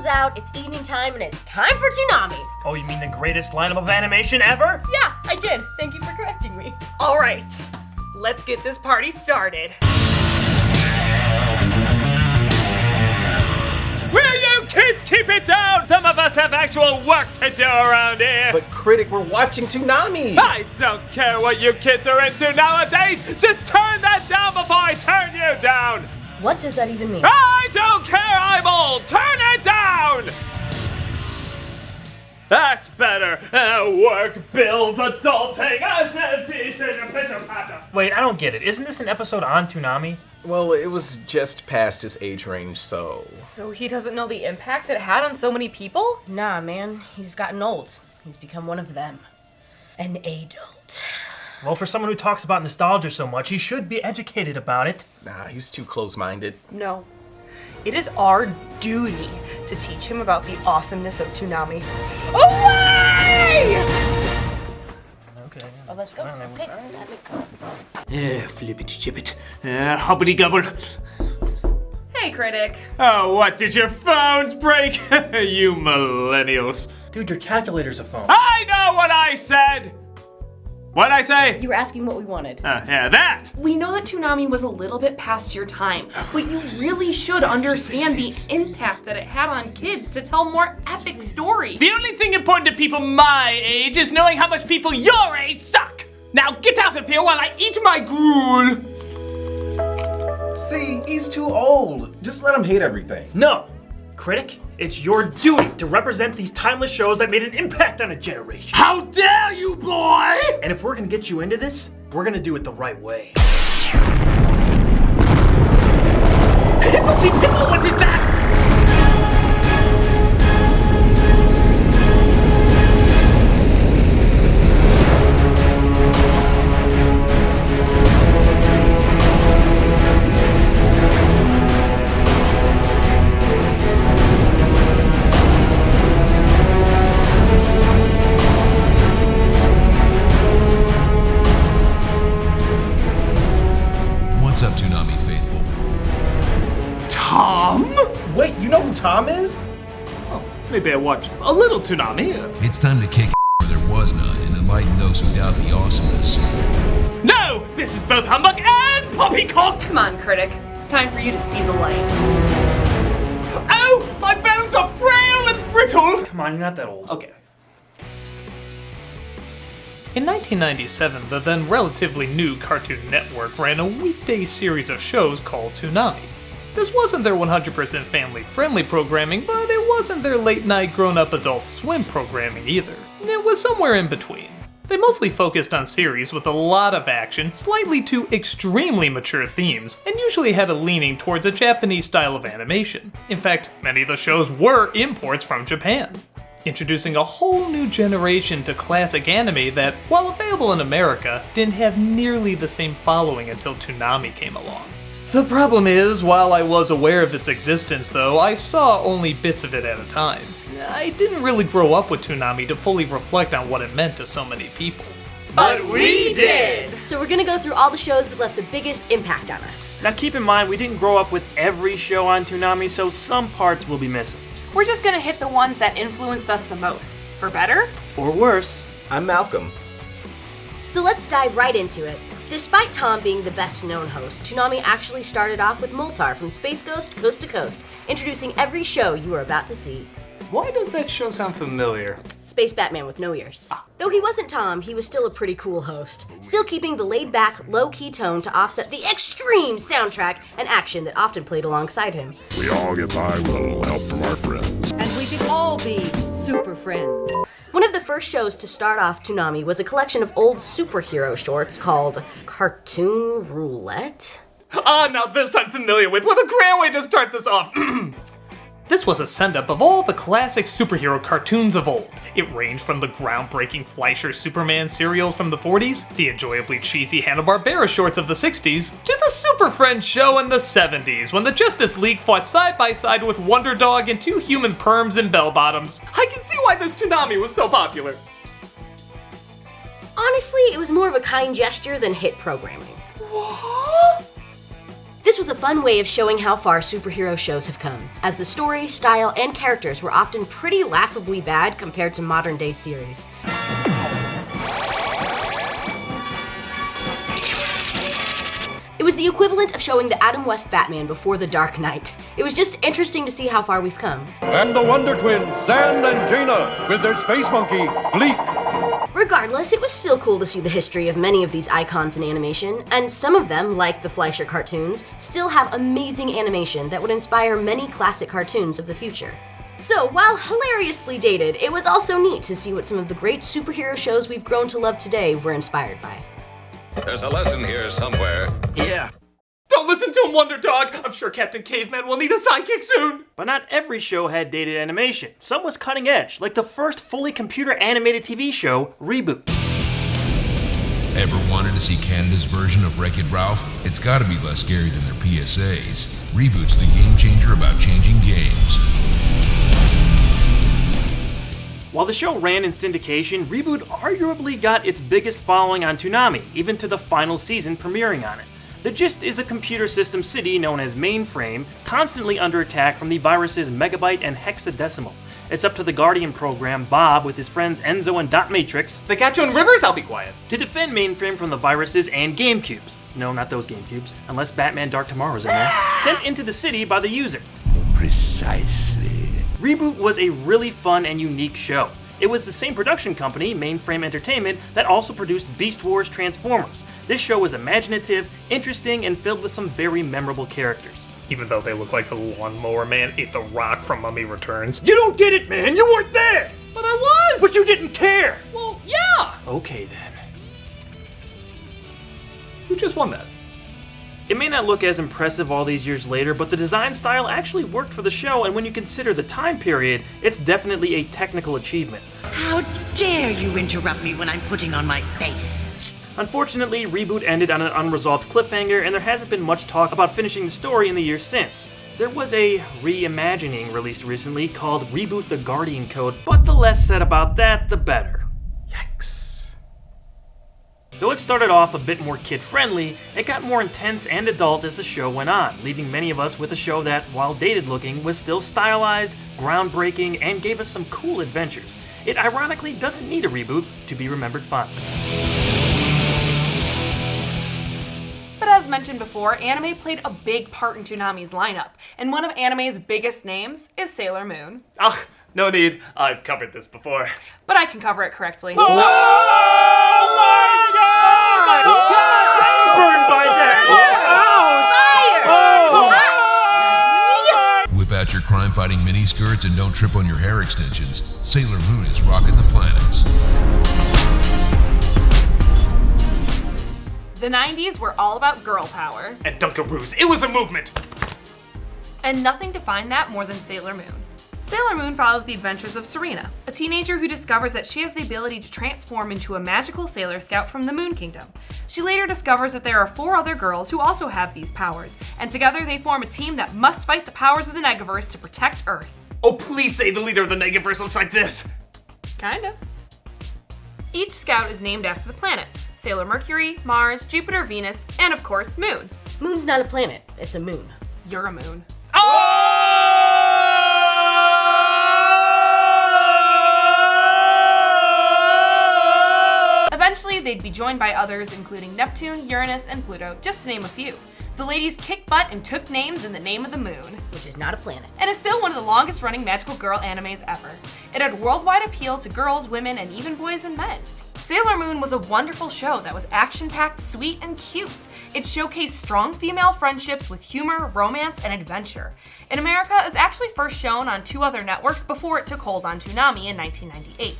out, it's evening time, and it's time for Toonami. Oh, you mean the greatest lineup of animation ever? Yeah, I did. Thank you for correcting me. All right, let's get this party started. Will you kids keep it down? Some of us have actual work to do around here. But Critic, we're watching Toonami. I don't care what you kids are into nowadays. Just turn that down before I turn you down. What does that even mean? I don't care, I'm old. Turn it down. That's better. Work, bills, adulting. Wait, I don't get it. Isn't this an episode on Toonami? Well, it was just past his age range, so... So he doesn't know the impact it had on so many people? Nah, man. He's gotten old. He's become one of them. An adult. Well, for someone who talks about nostalgia so much, he should be educated about it. Nah, he's too close-minded. No. It is our duty to teach him about the awesomeness of Toonami. Away! Okay. Oh, let's go. Okay, that makes sense. Flippity-chippit. Hobbity-gobble. Hey, Critic. Oh, what, did your phones break? You millennials. Dude, your calculator's a phone. I know what I said! What'd I say? You were asking what we wanted. Yeah, that! We know that Toonami was a little bit past your time, but you really should understand the impact that it had on kids to tell more epic stories. The only thing important to people my age is knowing how much people your age suck! Now get out of here while I eat my gruel! See, he's too old. Just let him hate everything. No! Critic, it's your duty to represent these timeless shows that made an impact on a generation. How dare you, boy! And if we're gonna get you into this, we're gonna do it the right way. Hippoty pipple, what is that? What's up, Toonami faithful? Tom? Wait, you know who Tom is? Oh, maybe I watch a little Toonami. It's time to kick where there was none and enlighten those who doubt the awesomeness. No! This is both humbug and poppycock! Come on, Critic. It's time for you to see the light. Oh! My bones are frail and brittle! Come on, you're not that old. Okay. In 1997, the then relatively new Cartoon Network ran a weekday series of shows called Toonami. This wasn't their 100% family-friendly programming, but it wasn't their late-night grown-up Adult Swim programming either. It was somewhere in between. They mostly focused on series with a lot of action, slightly to extremely mature themes, and usually had a leaning towards a Japanese style of animation. In fact, many of the shows were imports from Japan, introducing a whole new generation to classic anime that, while available in America, didn't have nearly the same following until Toonami came along. The problem is, while I was aware of its existence though, I saw only bits of it at a time. I didn't really grow up with Toonami to fully reflect on what it meant to so many people. But we did! So we're gonna go through all the shows that left the biggest impact on us. Now keep in mind, we didn't grow up with every show on Toonami, so some parts will be missing. We're just gonna hit the ones that influenced us the most. For better? Or worse. I'm Malcolm. So let's dive right into it. Despite Tom being the best known host, Toonami actually started off with Moltar from Space Ghost Coast to Coast, introducing every show you are about to see. Why does that show sound familiar? Space Batman with no ears. Though he wasn't Tom, he was still a pretty cool host, still keeping the laid-back, low-key tone to offset the extreme soundtrack and action that often played alongside him. We all get by with a little help from our friends. And we can all be super friends. One of the first shows to start off Toonami was a collection of old superhero shorts called Cartoon Roulette? Now this I'm familiar with. What a great way to start this off. This was a send-up of all the classic superhero cartoons of old. It ranged from the groundbreaking Fleischer Superman serials from the 40s, the enjoyably cheesy Hanna-Barbera shorts of the 60s, to the Super Friends show in the 70s, when the Justice League fought side by side with Wonder Dog and two human perms and bell-bottoms. I can see why this Toonami was so popular. Honestly, it was more of a kind gesture than hit programming. What? This was a fun way of showing how far superhero shows have come, as the story, style, and characters were often pretty laughably bad compared to modern-day series. It was the equivalent of showing the Adam West Batman before The Dark Knight. It was just interesting to see how far we've come. And the Wonder Twins, Zan and Jaina, with their space monkey, Bleak. Regardless, it was still cool to see the history of many of these icons in animation, and some of them, like the Fleischer cartoons, still have amazing animation that would inspire many classic cartoons of the future. So, while hilariously dated, it was also neat to see what some of the great superhero shows we've grown to love today were inspired by. There's a lesson here somewhere. Yeah. Don't listen to him, Wonder Dog! I'm sure Captain Caveman will need a sidekick soon! But not every show had dated animation. Some was cutting edge, like the first fully computer animated TV show, Reboot. Ever wanted to see Canada's version of Wreck-It Ralph? It's gotta be less scary than their PSAs. Reboot's the game changer about changing games. While the show ran in syndication, Reboot arguably got its biggest following on Toonami, even to the final season premiering on it. The gist is a computer system city known as Mainframe, constantly under attack from the viruses Megabyte and Hexadecimal. It's up to the Guardian program, Bob, with his friends Enzo and Dot Matrix, They got you in rivers, I'll be quiet. to defend Mainframe from the viruses and GameCubes. No, not those GameCubes, unless Batman Dark Tomorrow's in there. Sent into the city by the user. Precisely. Reboot was a really fun and unique show. It was the same production company, Mainframe Entertainment, that also produced Beast Wars Transformers. This show was imaginative, interesting, and filled with some very memorable characters. Even though they look like the lawnmower man ate the rock from Mummy Returns. You don't get it, man! You weren't there! But I was! But you didn't care! Well, yeah! Okay then. Who just won that? It may not look as impressive all these years later, but the design style actually worked for the show, and when you consider the time period, it's definitely a technical achievement. How dare you interrupt me when I'm putting on my face? Unfortunately, Reboot ended on an unresolved cliffhanger, and there hasn't been much talk about finishing the story in the years since. There was a reimagining released recently called Reboot the Guardian Code, but the less said about that, the better. Yikes. Though it started off a bit more kid-friendly, it got more intense and adult as the show went on, leaving many of us with a show that, while dated-looking, was still stylized, groundbreaking, and gave us some cool adventures. It ironically doesn't need a reboot to be remembered fondly. But as mentioned before, anime played a big part in Toonami's lineup, and one of anime's biggest names is Sailor Moon. Ugh, no need. I've covered this before. But I can cover it correctly. Oh my God! Burned by that! Whip out your crime-fighting miniskirts and don't trip on your hair extensions. Sailor Moon is rocking the planets. The 90s were all about girl power. And Dunkaroos, it was a movement! And nothing defined that more than Sailor Moon. Sailor Moon follows the adventures of Serena, a teenager who discovers that she has the ability to transform into a magical Sailor Scout from the Moon Kingdom. She later discovers that there are 4 other girls who also have these powers, and together they form a team that must fight the powers of the Negaverse to protect Earth. Oh, please say the leader of the Negaverse looks like this! Kinda. Each scout is named after the planets: Sailor Mercury, Mars, Jupiter, Venus, and of course, Moon. Moon's not a planet, it's a moon. You're a moon. Eventually, they'd be joined by others, including Neptune, Uranus, and Pluto, just to name a few. The ladies kicked butt and took names in the name of the moon, Which is not a planet. and is still one of the longest running magical girl animes ever. It had worldwide appeal to girls, women, and even boys and men. Sailor Moon was a wonderful show that was action-packed, sweet, and cute. It showcased strong female friendships with humor, romance, and adventure. In America, it was actually first shown on 2 other networks before it took hold on Toonami in 1998.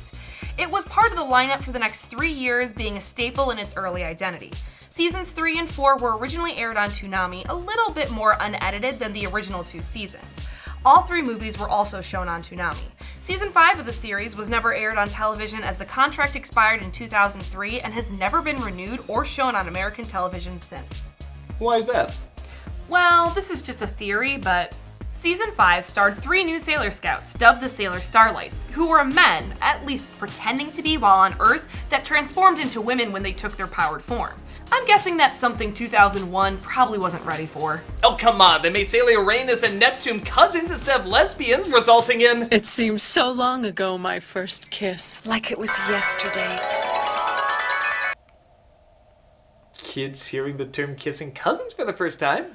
It was part of the lineup for the next 3 years, being a staple in its early identity. Seasons 3 and 4 were originally aired on Toonami, a little bit more unedited than the original 2 seasons. All 3 movies were also shown on Toonami. Season 5 of the series was never aired on television as the contract expired in 2003 and has never been renewed or shown on American television since. Why is that? Well, this is just a theory, but Season 5 starred 3 new Sailor Scouts, dubbed the Sailor Starlights, who were men, at least pretending to be while on Earth, that transformed into women when they took their powered form. I'm guessing that's something 2001 probably wasn't ready for. Oh, come on, they made Sailor Uranus and Neptune cousins instead of lesbians, resulting in... It seems so long ago, my first kiss. Like it was yesterday. Kids hearing the term kissing cousins for the first time?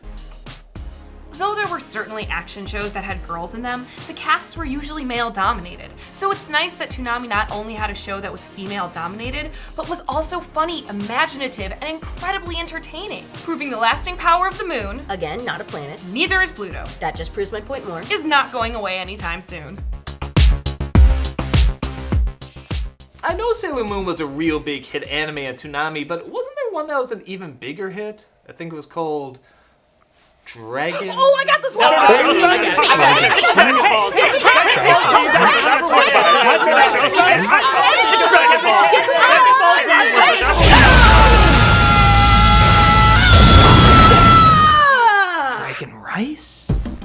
Though there were certainly action shows that had girls in them, the casts were usually male-dominated. So it's nice that Toonami not only had a show that was female-dominated, but was also funny, imaginative, and incredibly entertaining. Proving the lasting power of the moon, Again, not a planet. neither is Pluto, That just proves my point more. is not going away anytime soon. I know Sailor Moon was a real big hit anime at Toonami, but wasn't there one that was an even bigger hit? I think it was called Dragon... Oh, I got this one! It's Dragon Ball Z. It's Dragon Ball Z. Dragon Ball Z was the Dragon Rice?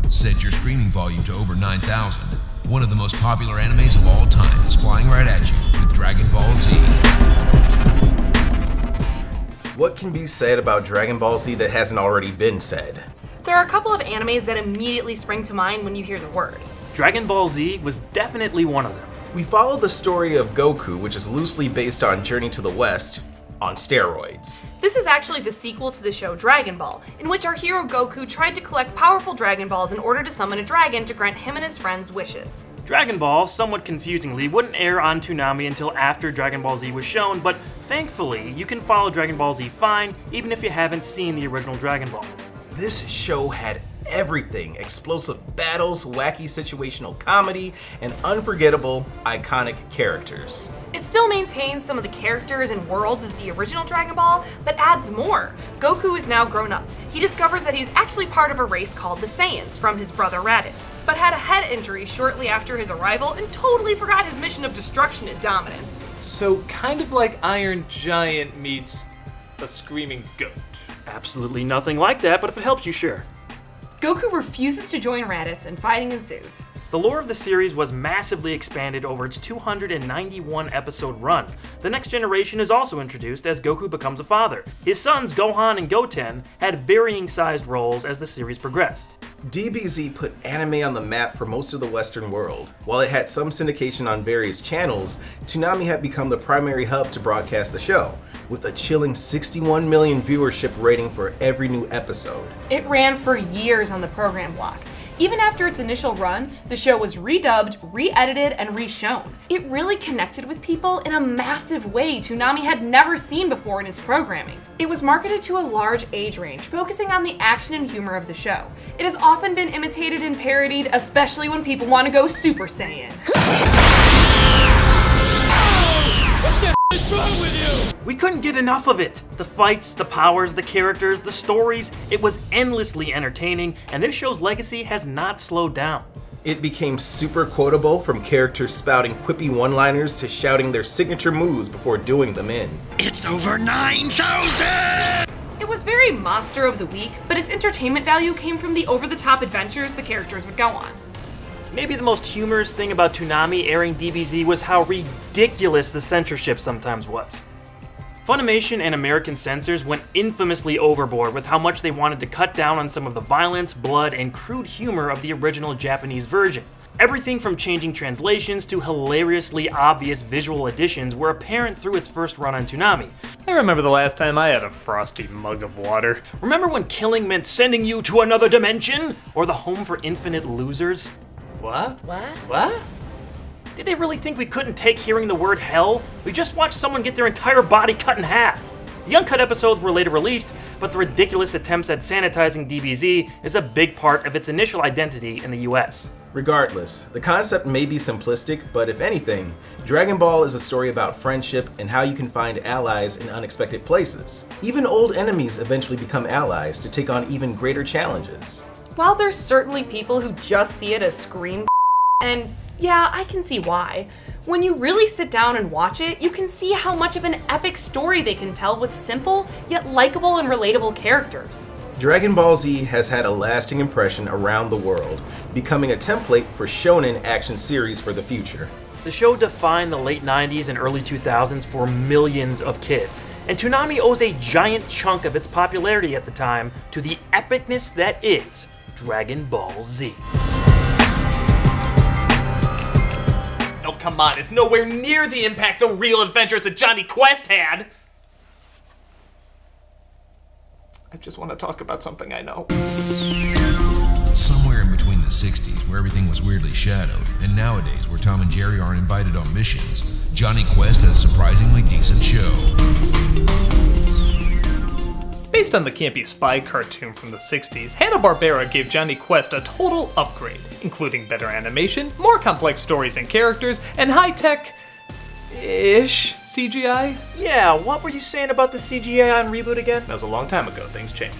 Set your screening volume to over 9,000. One of the most popular animes of all time is flying right at you with Dragon Ball Z. What can be said about Dragon Ball Z that hasn't already been said? There are a couple of animes that immediately spring to mind when you hear the word. Dragon Ball Z was definitely one of them. We follow the story of Goku, which is loosely based on Journey to the West, on steroids. This is actually the sequel to the show Dragon Ball, in which our hero Goku tried to collect powerful Dragon Balls in order to summon a dragon to grant him and his friends wishes. Dragon Ball, somewhat confusingly, wouldn't air on Toonami until after Dragon Ball Z was shown, but thankfully, you can follow Dragon Ball Z fine, even if you haven't seen the original Dragon Ball. This show had everything: explosive battles, wacky situational comedy, and unforgettable, iconic characters. It still maintains some of the characters and worlds as the original Dragon Ball, but adds more. Goku is now grown up. He discovers that he's actually part of a race called the Saiyans from his brother Raditz, but had a head injury shortly after his arrival and totally forgot his mission of destruction and dominance. So kind of like Iron Giant meets a screaming goat. Absolutely nothing like that, but if it helps you, sure. Goku refuses to join Raditz and fighting ensues. The lore of the series was massively expanded over its 291 episode run. The next generation is also introduced as Goku becomes a father. His sons Gohan and Goten had varying sized roles as the series progressed. DBZ put anime on the map for most of the Western world. While it had some syndication on various channels, Toonami had become the primary hub to broadcast the show, with a chilling 61 million viewership rating for every new episode. It ran for years on the program block. Even after its initial run, the show was redubbed, re-edited, and re-shown. It really connected with people in a massive way Toonami had never seen before in its programming. It was marketed to a large age range, focusing on the action and humor of the show. It has often been imitated and parodied, especially when people want to go Super Saiyan. We couldn't get enough of it. The fights, the powers, the characters, the stories, it was endlessly entertaining, and this show's legacy has not slowed down. It became super quotable, from characters spouting quippy one-liners to shouting their signature moves before doing them in. It's over 9,000! It was very monster of the week, but its entertainment value came from the over-the-top adventures the characters would go on. Maybe the most humorous thing about Toonami airing DBZ was how ridiculous the censorship sometimes was. Funimation and American censors went infamously overboard with how much they wanted to cut down on some of the violence, blood, and crude humor of the original Japanese version. Everything from changing translations to hilariously obvious visual additions were apparent through its first run on Toonami. I remember the last time I had a frosty mug of water. Remember when killing meant sending you to another dimension? Or the home for infinite losers? What? What? Did they really think we couldn't take hearing the word hell? We just watched someone get their entire body cut in half. The uncut episodes were later released, but the ridiculous attempts at sanitizing DBZ is a big part of its initial identity in the US. Regardless, the concept may be simplistic, but if anything, Dragon Ball is a story about friendship and how you can find allies in unexpected places. Even old enemies eventually become allies to take on even greater challenges. While there's certainly people who just see it as scream and yeah, I can see why. When you really sit down and watch it, you can see how much of an epic story they can tell with simple, yet likable and relatable characters. Dragon Ball Z has had a lasting impression around the world, becoming a template for shonen action series for the future. The show defined the late 90s and early 2000s for millions of kids, and Toonami owes a giant chunk of its popularity at the time to the epicness that is Dragon Ball Z. Oh, come on, it's nowhere near the impact the real adventures of Johnny Quest had! I just want to talk about something I know. Somewhere in between the 60s, where everything was weirdly shadowed, and nowadays, where Tom and Jerry aren't invited on missions, Johnny Quest had a surprisingly decent show. Based on the campy spy cartoon from the 60s, Hanna-Barbera gave Johnny Quest a total upgrade, including better animation, more complex stories and characters, and high-tech ish CGI? Yeah, what were you saying about the CGI on Reboot again? That was a long time ago, things change.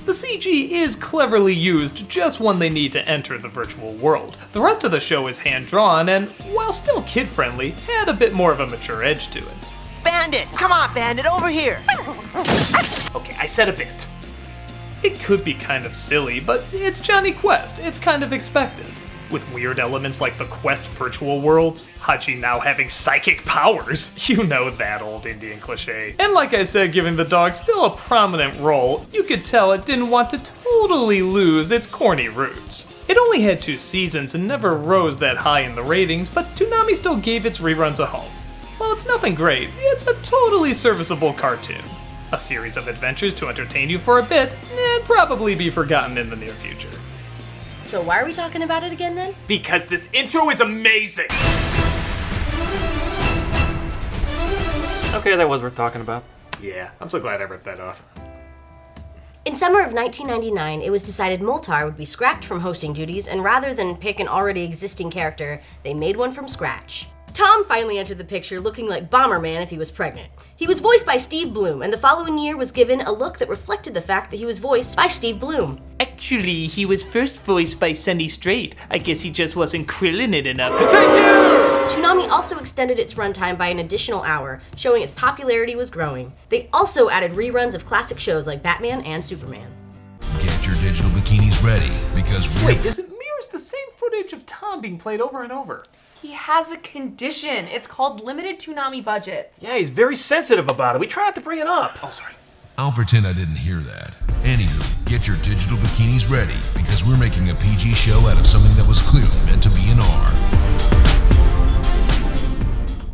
The CG is cleverly used just when they need to enter the virtual world. The rest of the show is hand-drawn and, while still kid-friendly, had a bit more of a mature edge to it. Bandit! Come on, Bandit, over here! Okay, I said a bit. It could be kind of silly, but it's Johnny Quest. It's kind of expected. With weird elements like the Quest virtual worlds, Hachi now having psychic powers, you know that old Indian cliche. And like I said, giving the dog still a prominent role, you could tell it didn't want to totally lose its corny roots. It only had 2 seasons and never rose that high in the ratings, but Toonami still gave its reruns a home. While it's nothing great, it's a totally serviceable cartoon. A series of adventures to entertain you for a bit, and probably be forgotten in the near future. So why are we talking about it again then? Because this intro is amazing! Okay, that was worth talking about. Yeah, I'm so glad I ripped that off. In summer of 1999, it was decided Moltar would be scrapped from hosting duties, and rather than pick an already existing character, they made one from scratch. Tom finally entered the picture looking like Bomberman if he was pregnant. He was voiced by Steve Bloom, and the following year was given a look that reflected the fact that he was voiced by Steve Bloom. Actually, he was first voiced by Sunny Strait. I guess he just wasn't krillin' it enough. Thank you! Toonami also extended its runtime by an additional hour, showing its popularity was growing. They also added reruns of classic shows like Batman and Superman. Get your digital bikinis ready, because Wait, does it mirrors the same footage of Tom being played over and over? He has a condition. It's called limited Toonami budget. Yeah, he's very sensitive about it. We try not to bring it up. Oh, sorry. I'll pretend I didn't hear that. Anywho, get your digital bikinis ready, because we're making a PG show out of something that was clearly meant to be an R.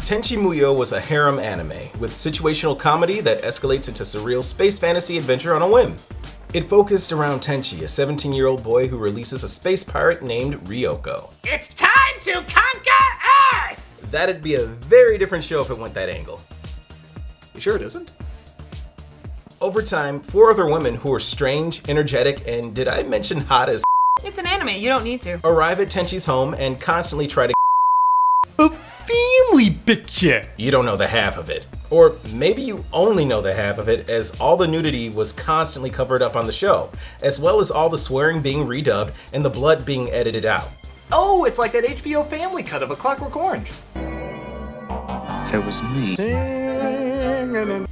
Tenchi Muyo was a harem anime with situational comedy that escalates into surreal space fantasy adventure on a whim. It focused around Tenchi, a 17-year-old boy who releases a space pirate named Ryoko. It's time to conquer Earth! That'd be a very different show if it went that angle. You sure it isn't? Over time, 4 other women who are strange, energetic, and did I mention hot as It's an anime, you don't need to. arrive at Tenchi's home and constantly try to A family picture! You don't know the half of it. Or maybe you only know the half of it, as all the nudity was constantly covered up on the show, as well as all the swearing being redubbed and the blood being edited out. Oh, it's like that HBO family cut of A Clockwork Orange. That was me.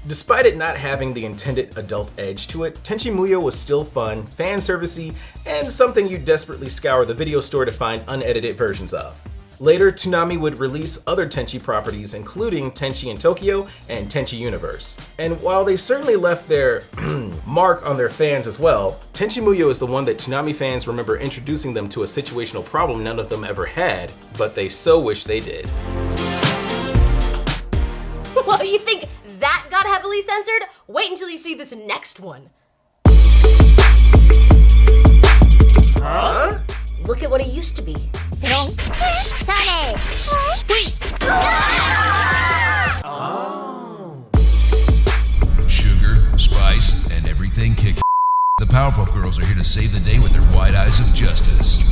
Despite it not having the intended adult edge to it, Tenchi Muyo was still fun, fan servicey, and something you desperately scour the video store to find unedited versions of. Later, Toonami would release other Tenchi properties, including Tenchi in Tokyo and Tenchi Universe. And while they certainly left their mark on their fans as well, Tenchi Muyo is the one that Toonami fans remember introducing them to a situational problem none of them ever had, but they so wish they did. Well, you think that got heavily censored? Wait until you see this next one. Huh? Look at what it used to be. Oh. Sugar, spice, and everything kick. The Powerpuff Girls are here to save the day with their wide eyes of justice.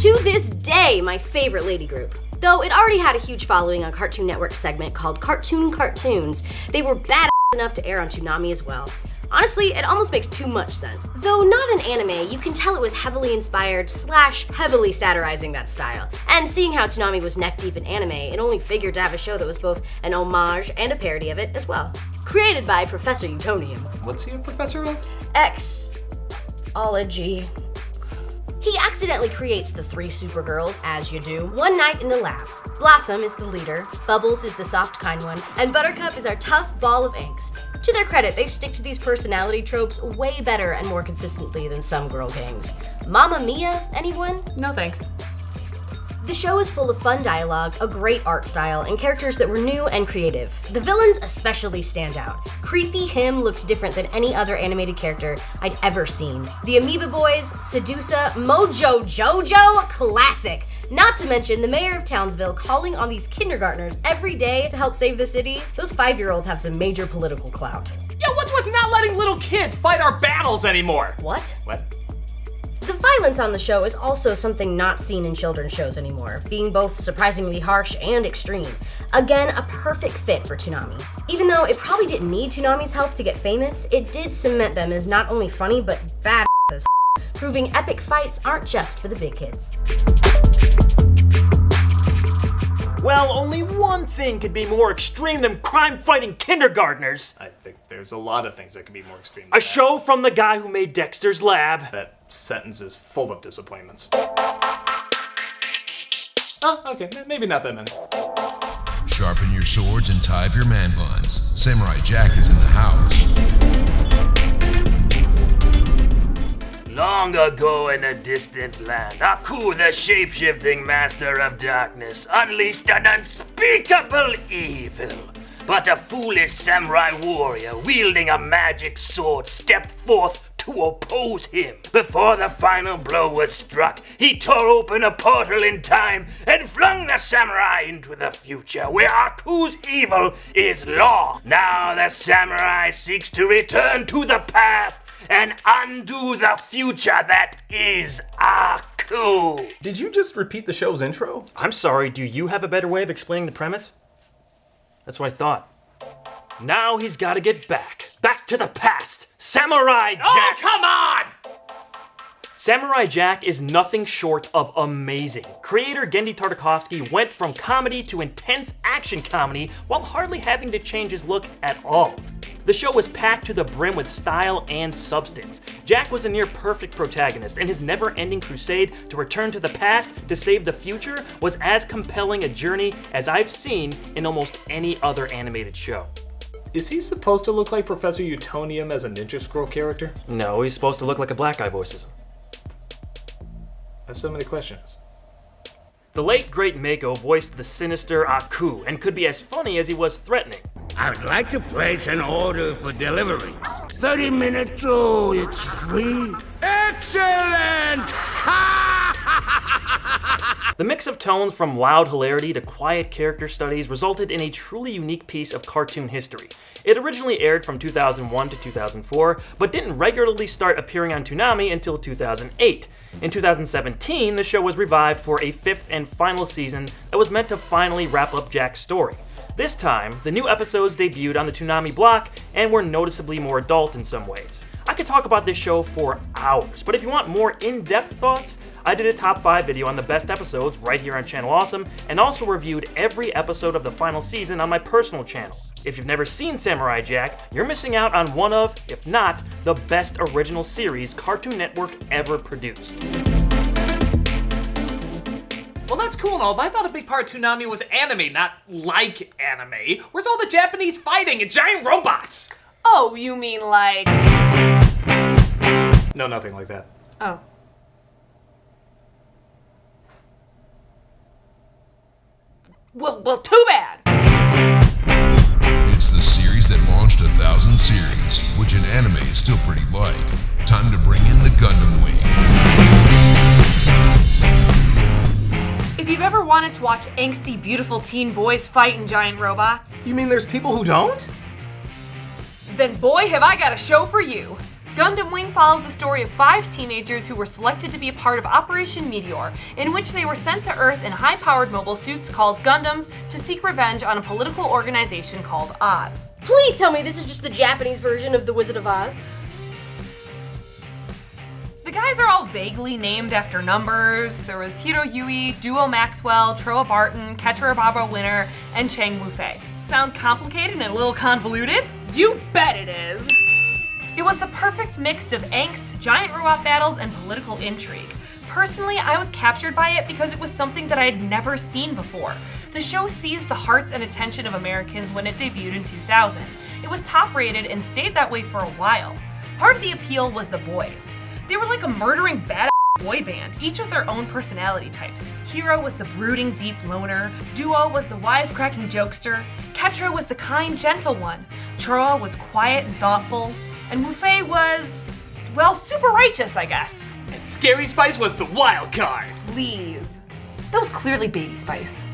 To this day, my favorite lady group. Though it already had a huge following on Cartoon Network's segment called Cartoon Cartoons, they were badass enough to air on Toonami as well. Honestly, it almost makes too much sense. Though not an anime, you can tell it was heavily inspired / heavily satirizing that style. And seeing how Toonami was neck deep in anime, it only figured to have a show that was both an homage and a parody of it as well. Created by Professor Utonium. What's he a professor of? X-ology. He accidentally creates the 3 Supergirls, as you do, one night in the lab. Blossom is the leader, Bubbles is the soft kind one, and Buttercup is our tough ball of angst. To their credit, they stick to these personality tropes way better and more consistently than some girl gangs. Mamma Mia, anyone? No thanks. The show is full of fun dialogue, a great art style, and characters that were new and creative. The villains especially stand out. Creepy Him looks different than any other animated character I'd ever seen. The Amoeba Boys, Sedusa, Mojo Jojo, classic! Not to mention the mayor of Townsville calling on these kindergartners every day to help save the city. Those 5-year-olds have some major political clout. Yo, what's with not letting little kids fight our battles anymore? What? What? The violence on the show is also something not seen in children's shows anymore, being both surprisingly harsh and extreme. Again, a perfect fit for Toonami. Even though it probably didn't need Toonami's help to get famous, it did cement them as not only funny but badass as proving epic fights aren't just for the big kids. Well, only one thing could be more extreme than crime-fighting kindergartners. I think there's a lot of things that could be more extreme than A that. show from the guy who made Dexter's Lab. That sentence is full of disappointments. Oh, okay, maybe not that many. Sharpen your swords and tie up your man buns. Samurai Jack is in the house. Long ago in a distant land, Aku, the shape-shifting master of darkness, unleashed an unspeakable evil. But a foolish samurai warrior wielding a magic sword stepped forth to oppose him. Before the final blow was struck, he tore open a portal in time and flung the samurai into the future, where Aku's evil is law. Now the samurai seeks to return to the past and undo the future that is Aku. Did you just repeat the show's intro? I'm sorry, do you have a better way of explaining the premise? That's what I thought. Now he's gotta get back to the past. Samurai Jack! Oh, come on! Samurai Jack is nothing short of amazing. Creator Genndy Tartakovsky went from comedy to intense action comedy while hardly having to change his look at all. The show was packed to the brim with style and substance. Jack was a near-perfect protagonist, and his never-ending crusade to return to the past to save the future was as compelling a journey as I've seen in almost any other animated show. Is he supposed to look like Professor Utonium as a Ninja Scroll character? No, he's supposed to look like a black guy voices him. I have so many questions. The late great Mako voiced the sinister Aku and could be as funny as he was threatening. I would like to place an order for delivery. 30 minutes, oh, it's free. Excellent! The mix of tones from loud hilarity to quiet character studies resulted in a truly unique piece of cartoon history. It originally aired from 2001 to 2004, but didn't regularly start appearing on Toonami until 2008. In 2017, the show was revived for a 5th and final season that was meant to finally wrap up Jack's story. This time, the new episodes debuted on the Toonami block and were noticeably more adult in some ways. I could talk about this show for hours, but if you want more in-depth thoughts, I did a top 5 video on the best episodes right here on Channel Awesome, and also reviewed every episode of the final season on my personal channel. If you've never seen Samurai Jack, you're missing out on one of, if not, the best original series Cartoon Network ever produced. Well, that's cool and all, but I thought a big part of Toonami was anime, not like anime. Where's all the Japanese fighting and giant robots? Oh, you mean like... No, nothing like that. Oh. Well, too bad! It's the series that launched 1,000 series, which in anime is still pretty light. Time to bring in the Gundam Wing. If you've ever wanted to watch angsty, beautiful teen boys fighting giant robots... You mean there's people who don't? Then boy, have I got a show for you! Gundam Wing follows the story of 5 teenagers who were selected to be a part of Operation Meteor, in which they were sent to Earth in high-powered mobile suits called Gundams to seek revenge on a political organization called Oz. Please tell me this is just the Japanese version of The Wizard of Oz. The guys are all vaguely named after numbers. There was Hiro Yui, Duo Maxwell, Troa Barton, Ketcher Baba Winner, and Chang Wu-fei. Sound complicated and a little convoluted? You bet it is! It was the perfect mix of angst, giant robot battles, and political intrigue. Personally, I was captured by it because it was something that I had never seen before. The show seized the hearts and attention of Americans when it debuted in 2000. It was top rated and stayed that way for a while. Part of the appeal was the boys. They were like a murdering badass boy band, each with their own personality types. Hero was the brooding, deep loner, Duo was the wisecracking jokester, Ketra was the kind, gentle one, Chora was quiet and thoughtful, and Wufei was, well, super righteous, I guess. And Scary Spice was the wild card. Please. That was clearly Baby Spice.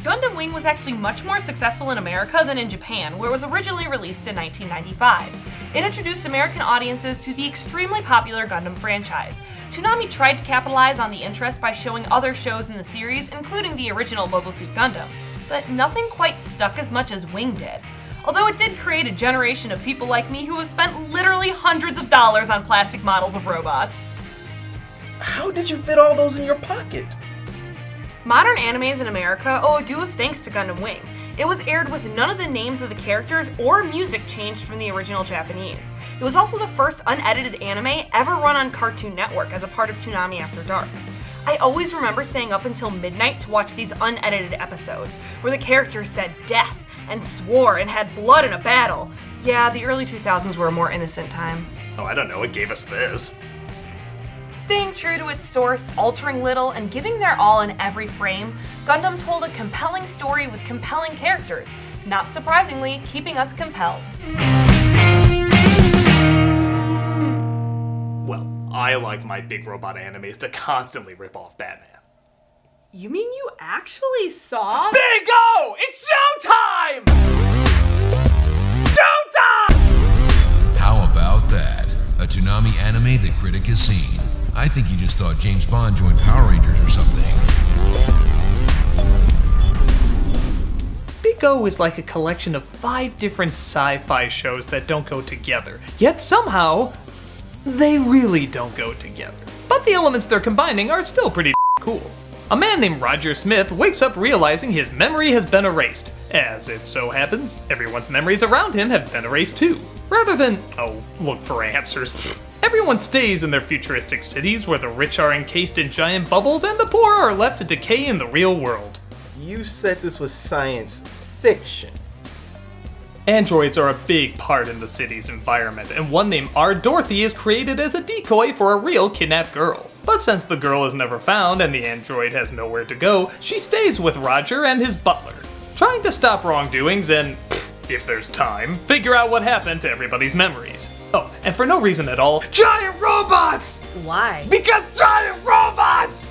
Gundam Wing was actually much more successful in America than in Japan, where it was originally released in 1995. It introduced American audiences to the extremely popular Gundam franchise. Toonami tried to capitalize on the interest by showing other shows in the series, including the original Mobile Suit Gundam, but nothing quite stuck as much as Wing did. Although it did create a generation of people like me who have spent literally hundreds of dollars on plastic models of robots. How did you fit all those in your pocket? Modern animes in America owe a due of thanks to Gundam Wing. It was aired with none of the names of the characters or music changed from the original Japanese. It was also the first unedited anime ever run on Cartoon Network as a part of Toonami After Dark. I always remember staying up until midnight to watch these unedited episodes, where the characters said death and swore and had blood in a battle. Yeah, the early 2000s were a more innocent time. Oh, I don't know, it gave us this. Staying true to its source, altering little, and giving their all in every frame, Gundam told a compelling story with compelling characters, not surprisingly, keeping us compelled. Well, I like my big robot animes to constantly rip off Batman. You mean you actually saw? Big O! It's showtime! Showtime! How about that? A Toonami anime the critic has seen. I think he just thought James Bond joined Power Rangers or something. Big O is like a collection of 5 different sci-fi shows that don't go together, yet somehow, they really don't go together. But the elements they're combining are still pretty cool. A man named Roger Smith wakes up realizing his memory has been erased. As it so happens, everyone's memories around him have been erased too. Rather than, look for answers, everyone stays in their futuristic cities where the rich are encased in giant bubbles and the poor are left to decay in the real world. You said this was science fiction. Androids are a big part in the city's environment, and one named R. Dorothy is created as a decoy for a real kidnapped girl. But since the girl is never found and the android has nowhere to go, she stays with Roger and his butler, trying to stop wrongdoings and, if there's time, figure out what happened to everybody's memories. Oh, and for no reason at all, giant robots! Why? Because giant robots!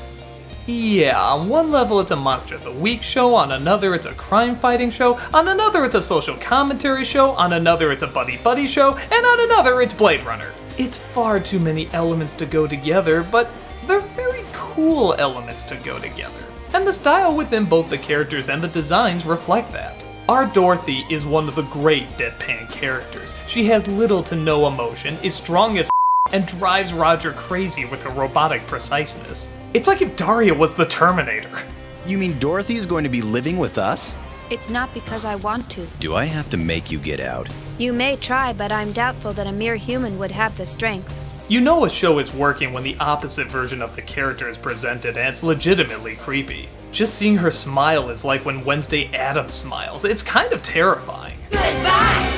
Yeah, on one level it's a Monster of the Week show, on another it's a crime-fighting show, on another it's a social commentary show, on another it's a buddy-buddy show, and on another it's Blade Runner. It's far too many elements to go together, but they're very cool elements to go together. And the style within both the characters and the designs reflect that. Our Dorothy is one of the great deadpan characters. She has little to no emotion, is strong as and drives Roger crazy with her robotic preciseness. It's like if Daria was the Terminator. You mean Dorothy's going to be living with us? It's not because I want to. Do I have to make you get out? You may try, but I'm doubtful that a mere human would have the strength. You know a show is working when the opposite version of the character is presented and it's legitimately creepy. Just seeing her smile is like when Wednesday Addams smiles. It's kind of terrifying. Goodbye,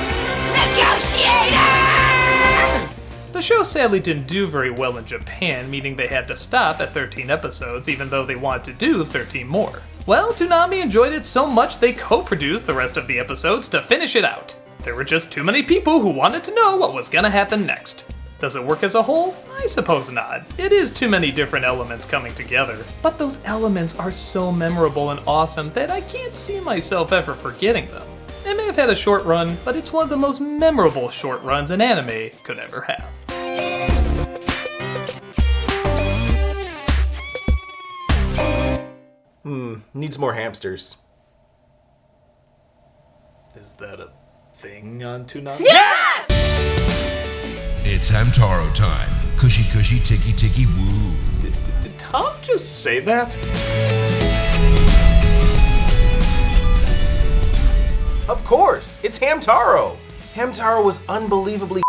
negotiator! The show sadly didn't do very well in Japan, meaning they had to stop at 13 episodes even though they wanted to do 13 more. Well, Toonami enjoyed it so much they co-produced the rest of the episodes to finish it out. There were just too many people who wanted to know what was gonna happen next. Does it work as a whole? I suppose not. It is too many different elements coming together. But those elements are so memorable and awesome that I can't see myself ever forgetting them. It may have had a short run, but it's one of the most memorable short runs an anime could ever have. Needs more hamsters. Is that a thing on Toonami? Yes! It's Hamtaro time. Cushy cushy ticky ticky woo. Did Tom just say that? Of course, it's Hamtaro. Hamtaro was unbelievably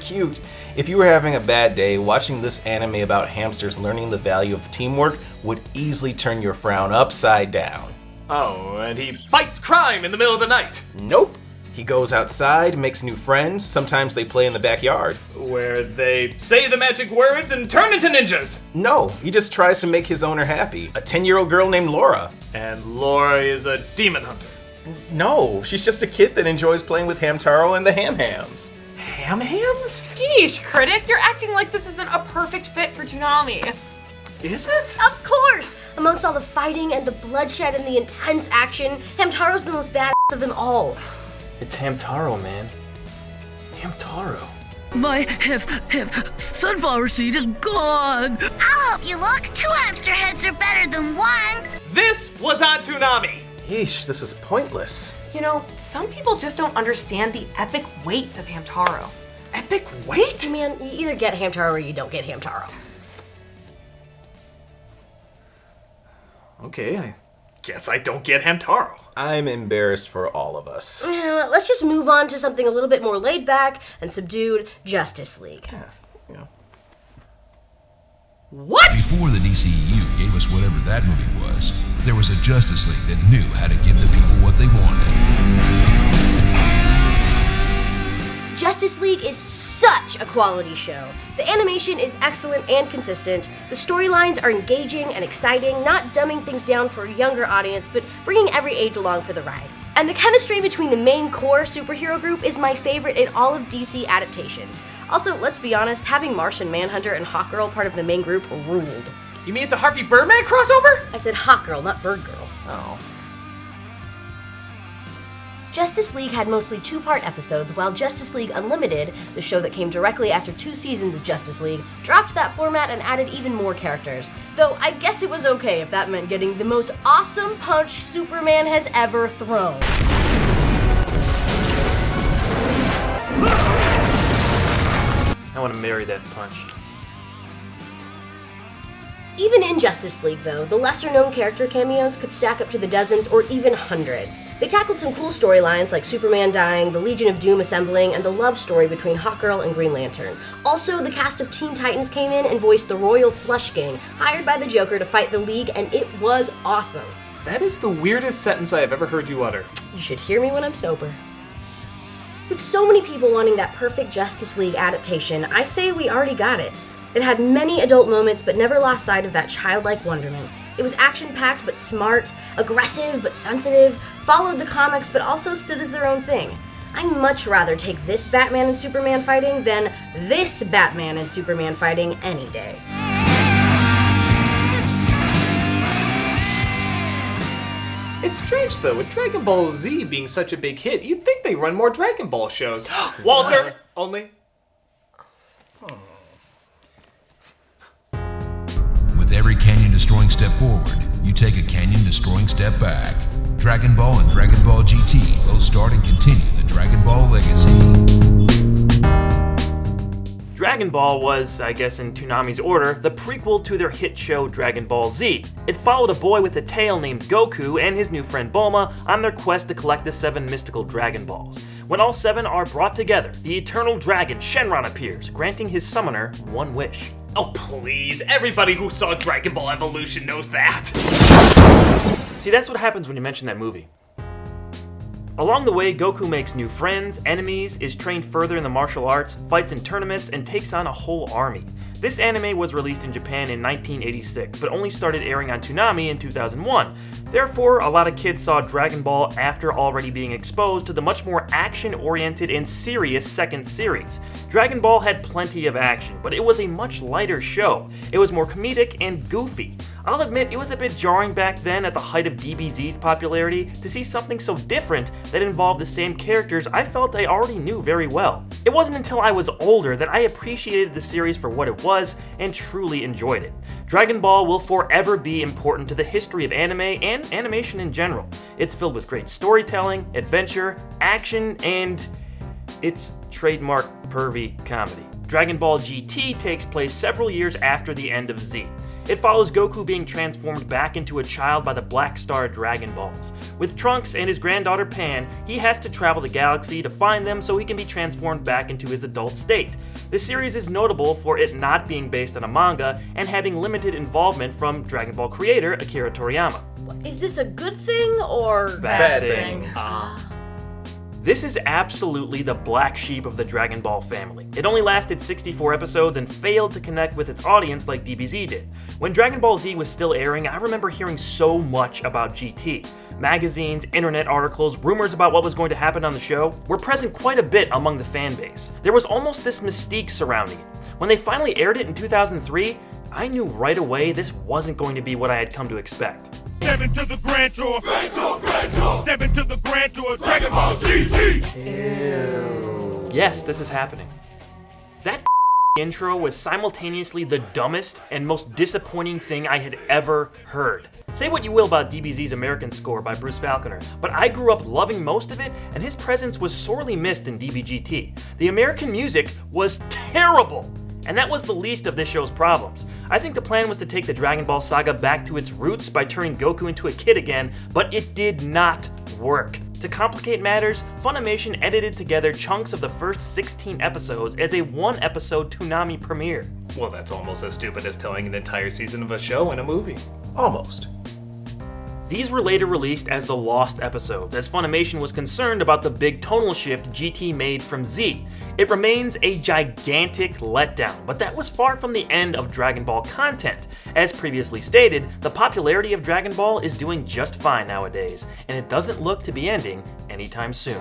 cute. If you were having a bad day, watching this anime about hamsters learning the value of teamwork would easily turn your frown upside down. Oh, and he fights crime in the middle of the night. Nope. He goes outside, makes new friends, sometimes they play in the backyard. Where they say the magic words and turn into ninjas. No, he just tries to make his owner happy. A 10-year-old girl named Laura. And Laura is a demon hunter. No, she's just a kid that enjoys playing with Hamtaro and the Ham Hams. Ham Hams? Geesh, Critic, you're acting like this isn't a perfect fit for Toonami. Is it? Of course! Amongst all the fighting and the bloodshed and the intense action, Hamtaro's the most badass of them all. It's Hamtaro, man. Hamtaro. My sunflower seed is gone. I'll help you look. 2 hamster heads are better than 1. This was on Toonami. Yeesh, this is pointless. You know, some people just don't understand the epic weight of Hamtaro. Epic weight? Man, you either get Hamtaro or you don't get Hamtaro. Okay, I guess I don't get Hamtaro. I'm embarrassed for all of us. Let's just move on to something a little bit more laid back and subdued, Justice League. Yeah. What? Before the DCEU gave us whatever that movie was, there was a Justice League that knew how to give the people what they wanted. Justice League is such a quality show. The animation is excellent and consistent. The storylines are engaging and exciting, not dumbing things down for a younger audience, but bringing every age along for the ride. And the chemistry between the main core superhero group is my favorite in all of DC adaptations. Also, let's be honest, having Martian Manhunter and Hawkgirl part of the main group ruled. You mean it's a Harvey Birdman crossover? I said Hawkgirl, not Birdgirl. Oh. Justice League had mostly 2-part episodes, while Justice League Unlimited, the show that came directly after 2 seasons of Justice League, dropped that format and added even more characters. Though I guess it was okay if that meant getting the most awesome punch Superman has ever thrown. I want to marry that punch. Even in Justice League, though, the lesser-known character cameos could stack up to the dozens or even hundreds. They tackled some cool storylines like Superman dying, the Legion of Doom assembling, and the love story between Hawkgirl and Green Lantern. Also, the cast of Teen Titans came in and voiced the Royal Flush Gang, hired by the Joker to fight the League, and it was awesome. That is the weirdest sentence I have ever heard you utter. You should hear me when I'm sober. With so many people wanting that perfect Justice League adaptation, I say we already got it. It had many adult moments, but never lost sight of that childlike wonderment. It was action-packed but smart, aggressive but sensitive, followed the comics but also stood as their own thing. I'd much rather take this Batman and Superman fighting than this Batman and Superman fighting any day. It's strange though, with Dragon Ball Z being such a big hit, you'd think they run more Dragon Ball shows. Walter! Only. With every canyon-destroying step forward, you take a canyon-destroying step back. Dragon Ball and Dragon Ball GT both start and continue the Dragon Ball legacy. Dragon Ball was, I guess in Toonami's order, the prequel to their hit show Dragon Ball Z. It followed a boy with a tail named Goku and his new friend Bulma on their quest to collect the 7 mystical Dragon Balls. When all 7 are brought together, the eternal dragon Shenron appears, granting his summoner one wish. Oh please, everybody who saw Dragon Ball Evolution knows that. See, that's what happens when you mention that movie. Along the way, Goku makes new friends, enemies, is trained further in the martial arts, fights in tournaments, and takes on a whole army. This anime was released in Japan in 1986, but only started airing on Toonami in 2001. Therefore, a lot of kids saw Dragon Ball after already being exposed to the much more action-oriented and serious second series. Dragon Ball had plenty of action, but it was a much lighter show. It was more comedic and goofy. I'll admit, it was a bit jarring back then at the height of DBZ's popularity to see something so different that involved the same characters I felt I already knew very well. It wasn't until I was older that I appreciated the series for what it was and truly enjoyed it. Dragon Ball will forever be important to the history of anime and animation in general. It's filled with great storytelling, adventure, action, and its trademark pervy comedy. Dragon Ball GT takes place several years after the end of Z. It follows Goku being transformed back into a child by the Black Star Dragon Balls. With Trunks and his granddaughter Pan, he has to travel the galaxy to find them so he can be transformed back into his adult state. The series is notable for it not being based on a manga and having limited involvement from Dragon Ball creator Akira Toriyama. Is this a good thing or bad thing? This is absolutely the black sheep of the Dragon Ball family. It only lasted 64 episodes and failed to connect with its audience like DBZ did. When Dragon Ball Z was still airing, I remember hearing so much about GT. Magazines, internet articles, rumors about what was going to happen on the show were present quite a bit among the fan base. There was almost this mystique surrounding it. When they finally aired it in 2003, I knew right away this wasn't going to be what I had come to expect. Step into the Grand Tour. Step into the Grand Tour. Dragon Ball GT. Ew. Yes, this is happening. That intro was simultaneously the dumbest and most disappointing thing I had ever heard. Say what you will about DBZ's American score by Bruce Falconer, but I grew up loving most of it, and his presence was sorely missed in DBGT. The American music was terrible, and that was the least of this show's problems. I think the plan was to take the Dragon Ball saga back to its roots by turning Goku into a kid again, but it did not work. To complicate matters, Funimation edited together chunks of the first 16 episodes as a one-episode Toonami premiere. Well, that's almost as stupid as telling an entire season of a show in a movie. Almost. These were later released as the lost episodes, as Funimation was concerned about the big tonal shift GT made from Z. It remains a gigantic letdown, but that was far from the end of Dragon Ball content. As previously stated, the popularity of Dragon Ball is doing just fine nowadays, and it doesn't look to be ending anytime soon.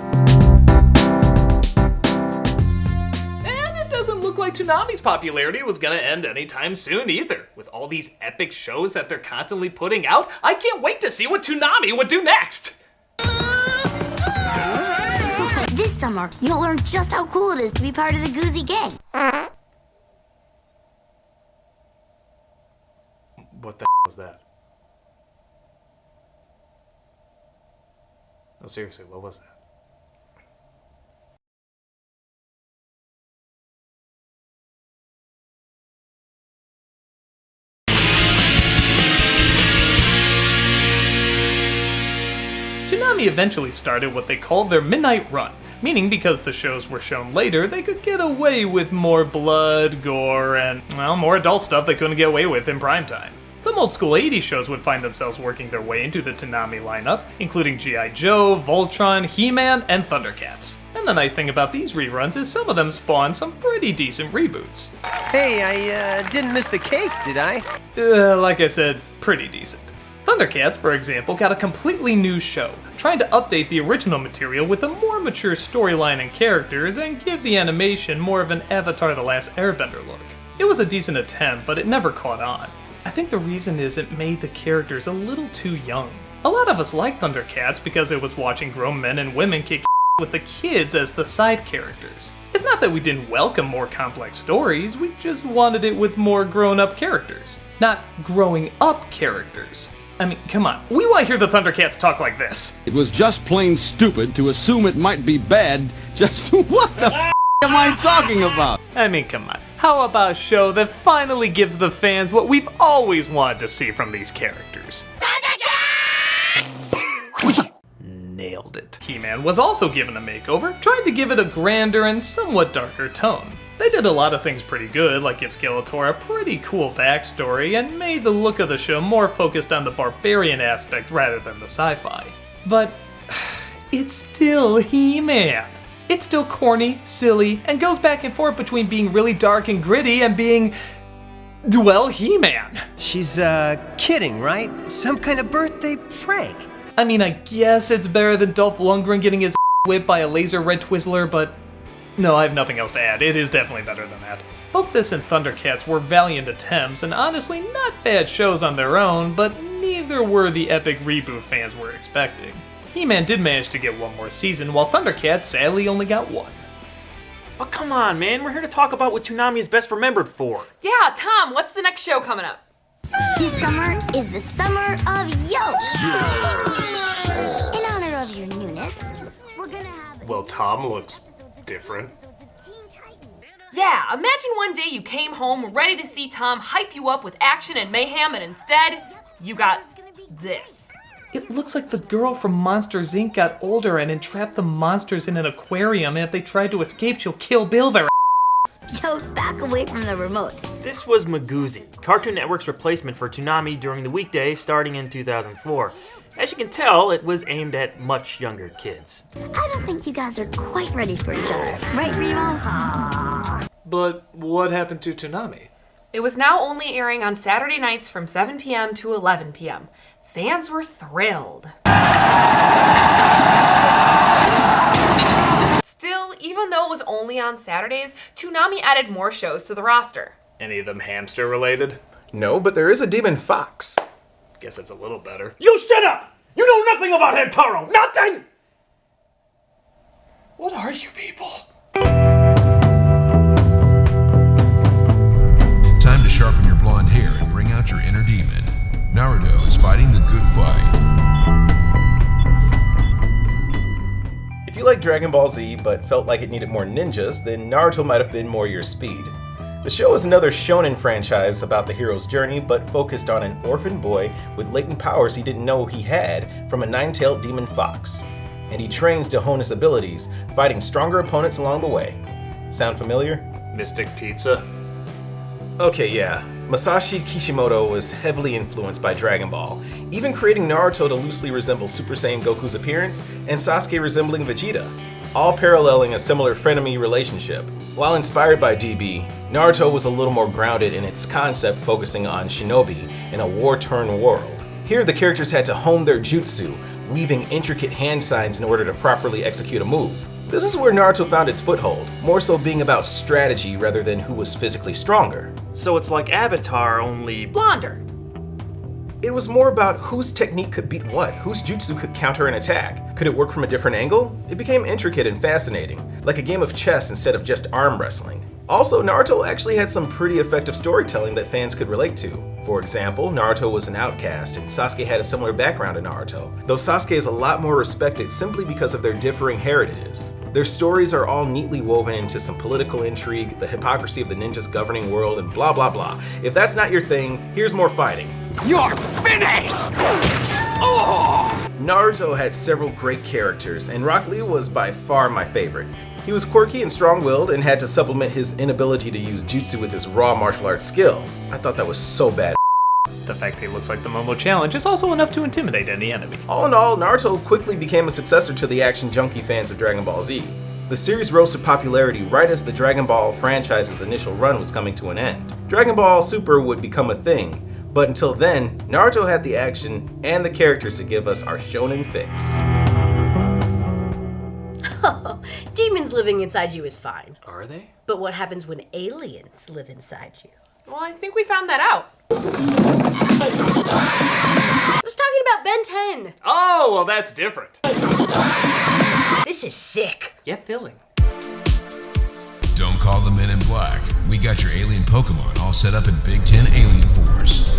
Doesn't look like Toonami's popularity was gonna end anytime soon either. With all these epic shows that they're constantly putting out, I can't wait to see what Toonami would do next! This summer, you'll learn just how cool it is to be part of the Goozy Gang. What the was that? No, seriously, what was that? Toonami eventually started what they called their midnight run, meaning because the shows were shown later, they could get away with more blood, gore, and, well, more adult stuff they couldn't get away with in primetime. Some old school 80s shows would find themselves working their way into the Toonami lineup, including G.I. Joe, Voltron, He-Man, and Thundercats. And the nice thing about these reruns is some of them spawn some pretty decent reboots. Hey, I didn't miss the cake, did I? Like I said, pretty decent. Thundercats, for example, got a completely new show, trying to update the original material with a more mature storyline and characters and give the animation more of an Avatar: The Last Airbender look. It was a decent attempt, but it never caught on. I think the reason is it made the characters a little too young. A lot of us like Thundercats because it was watching grown men and women kick with the kids as the side characters. It's not that we didn't welcome more complex stories, we just wanted it with more grown-up characters. Not growing up characters. I mean, come on, we want to hear the Thundercats talk like this. It was just plain stupid to assume it might be bad, just what the f*** am I talking about? I mean, come on. How about a show that finally gives the fans what we've always wanted to see from these characters? Nailed it. He-Man was also given a makeover, trying to give it a grander and somewhat darker tone. They did a lot of things pretty good, like give Skeletor a pretty cool backstory and made the look of the show more focused on the barbarian aspect rather than the sci-fi. But it's still He-Man. It's still corny, silly, and goes back and forth between being really dark and gritty and being, well, He-Man. She's, kidding, right? Some kind of birthday prank. I mean, I guess it's better than Dolph Lundgren getting his whipped by a laser red Twizzler, but no, I have nothing else to add. It is definitely better than that. Both this and Thundercats were valiant attempts, and honestly not bad shows on their own, but neither were the epic reboot fans were expecting. He-Man did manage to get one more season, while Thundercats sadly only got one. But come on, man, we're here to talk about what Toonami is best remembered for. Yeah, Tom, what's the next show coming up? This summer is the summer of Yo! In honor of your newness, we're gonna have... Well, Tom looks different. Yeah, imagine one day you came home ready to see Tom hype you up with action and mayhem, and instead, you got this. It looks like the girl from Monsters, Inc. got older and entrapped the monsters in an aquarium, and if they tried to escape, she'll kill Bill their Yo, back away from the remote. This was Magoozy, Cartoon Network's replacement for Toonami during the weekday starting in 2004. As you can tell, it was aimed at much younger kids. I don't think you guys are quite ready for each other. Right, Remo? But what happened to Toonami? It was now only airing on Saturday nights from 7 p.m. to 11 p.m. Fans were thrilled. Still, even though it was only on Saturdays, Toonami added more shows to the roster. Any of them hamster related? No, but there is a demon fox. Guess it's a little better. You shut up! You know nothing about Hamtaro! Nothing! What are you people? Time to sharpen your blonde hair and bring out your inner demon. Naruto is fighting the good fight. If you like Dragon Ball Z but felt like it needed more ninjas, then Naruto might have been more your speed. The show is another shonen franchise about the hero's journey, but focused on an orphan boy with latent powers he didn't know he had from a nine-tailed demon fox. And he trains to hone his abilities, fighting stronger opponents along the way. Sound familiar? Mystic Pizza? Okay, yeah. Masashi Kishimoto was heavily influenced by Dragon Ball, even creating Naruto to loosely resemble Super Saiyan Goku's appearance and Sasuke resembling Vegeta, all paralleling a similar frenemy relationship. While inspired by DB, Naruto was a little more grounded in its concept, focusing on shinobi in a war-torn world. Here, the characters had to hone their jutsu, weaving intricate hand signs in order to properly execute a move. This is where Naruto found its foothold, more so being about strategy rather than who was physically stronger. So it's like Avatar, only blonder. It was more about whose technique could beat what, whose jutsu could counter an attack. Could it work from a different angle? It became intricate and fascinating, like a game of chess instead of just arm wrestling. Also, Naruto actually had some pretty effective storytelling that fans could relate to. For example, Naruto was an outcast, and Sasuke had a similar background to Naruto, though Sasuke is a lot more respected simply because of their differing heritages. Their stories are all neatly woven into some political intrigue, the hypocrisy of the ninjas governing world, and blah blah blah. If that's not your thing, here's more fighting. You're finished! Oh! Naruto had several great characters, and Rock Lee was by far my favorite. He was quirky and strong-willed and had to supplement his inability to use jutsu with his raw martial arts skill. I thought that was so bad. The fact that he looks like the Momo Challenge is also enough to intimidate any enemy. All in all, Naruto quickly became a successor to the action junkie fans of Dragon Ball Z. The series rose to popularity right as the Dragon Ball franchise's initial run was coming to an end. Dragon Ball Super would become a thing, but until then, Naruto had the action and the characters to give us our shonen fix. Oh, demons living inside you is fine. Are they? But what happens when aliens live inside you? Well, I think we found that out. I was talking about Ben 10. Oh, well, that's different. This is sick. Yep, filling. Don't call the Men in Black. We got your alien Pokemon all set up in Big Ten Alien Force.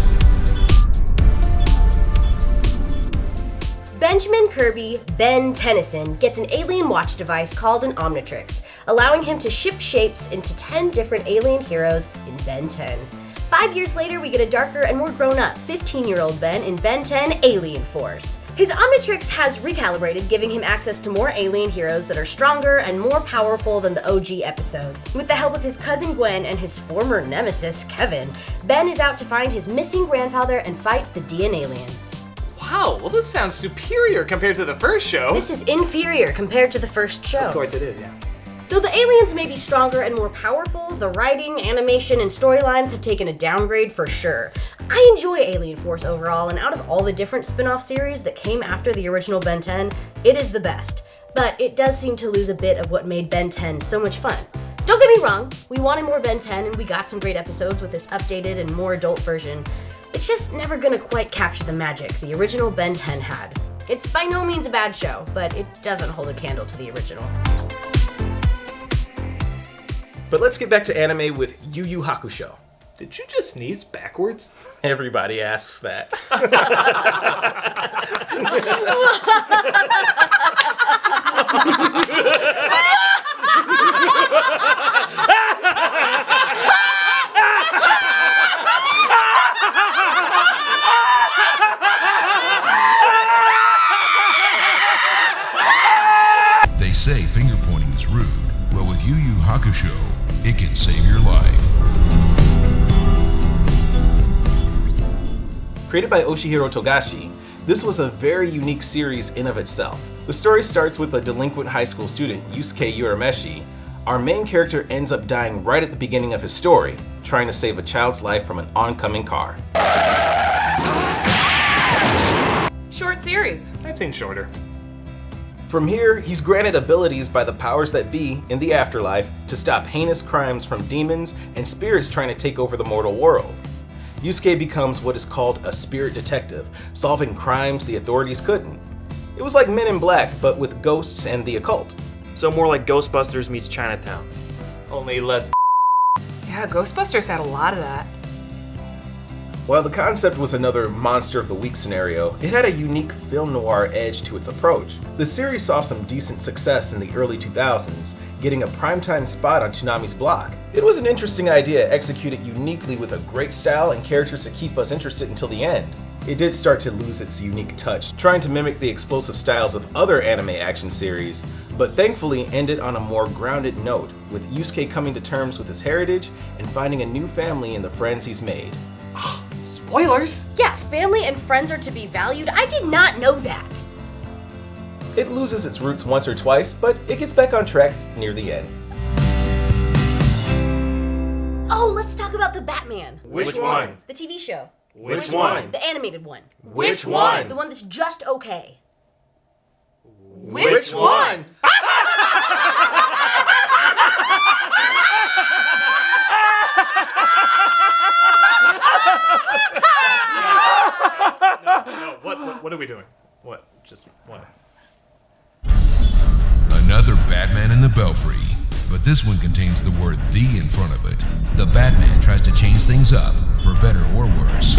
Benjamin Kirby, Ben Tennyson, gets an alien watch device called an Omnitrix, allowing him to shift shapes into 10 different alien heroes in Ben 10. 5 years later, we get a darker and more grown-up 15-year-old Ben in Ben 10 Alien Force. His Omnitrix has recalibrated, giving him access to more alien heroes that are stronger and more powerful than the OG episodes. With the help of his cousin Gwen and his former nemesis, Kevin, Ben is out to find his missing grandfather and fight the DN aliens. Wow, well this sounds superior compared to the first show. This is inferior compared to the first show. Of course it is, yeah. Though the aliens may be stronger and more powerful, the writing, animation, and storylines have taken a downgrade for sure. I enjoy Alien Force overall, and out of all the different spin-off series that came after the original Ben 10, it is the best. But it does seem to lose a bit of what made Ben 10 so much fun. Don't get me wrong, we wanted more Ben 10 and we got some great episodes with this updated and more adult version. It's just never gonna quite capture the magic the original Ben 10 had. It's by no means a bad show, but it doesn't hold a candle to the original. But let's get back to anime with Yu Yu Hakusho. Did you just sneeze backwards? Everybody asks that. Created by Oshihiro Togashi, this was a very unique series in of itself. The story starts with a delinquent high school student, Yusuke Urameshi. Our main character ends up dying right at the beginning of his story, trying to save a child's life from an oncoming car. Short series. I've seen shorter. From here, he's granted abilities by the powers that be in the afterlife to stop heinous crimes from demons and spirits trying to take over the mortal world. Yusuke becomes what is called a spirit detective, solving crimes the authorities couldn't. It was like Men in Black, but with ghosts and the occult. So more like Ghostbusters meets Chinatown. Only less. Yeah, Ghostbusters had a lot of that. While the concept was another Monster of the Week scenario, it had a unique film noir edge to its approach. The series saw some decent success in the early 2000s, getting a primetime spot on Toonami's block. It was an interesting idea executed uniquely with a great style and characters to keep us interested until the end. It did start to lose its unique touch, trying to mimic the explosive styles of other anime action series, but thankfully ended on a more grounded note, with Yusuke coming to terms with his heritage and finding a new family in the friends he's made. Spoilers! Yeah, family and friends are to be valued. I did not know that. It loses its roots once or twice, but it gets back on track near the end. Oh, let's talk about the Batman. Which one? The TV show. Which one? The animated one. Which one? The one that's just okay. Which one? No, what are we doing? What? Just what? Another Batman in the Belfry, but this one contains the word "the" in front of it. The Batman tries to change things up, for better or worse.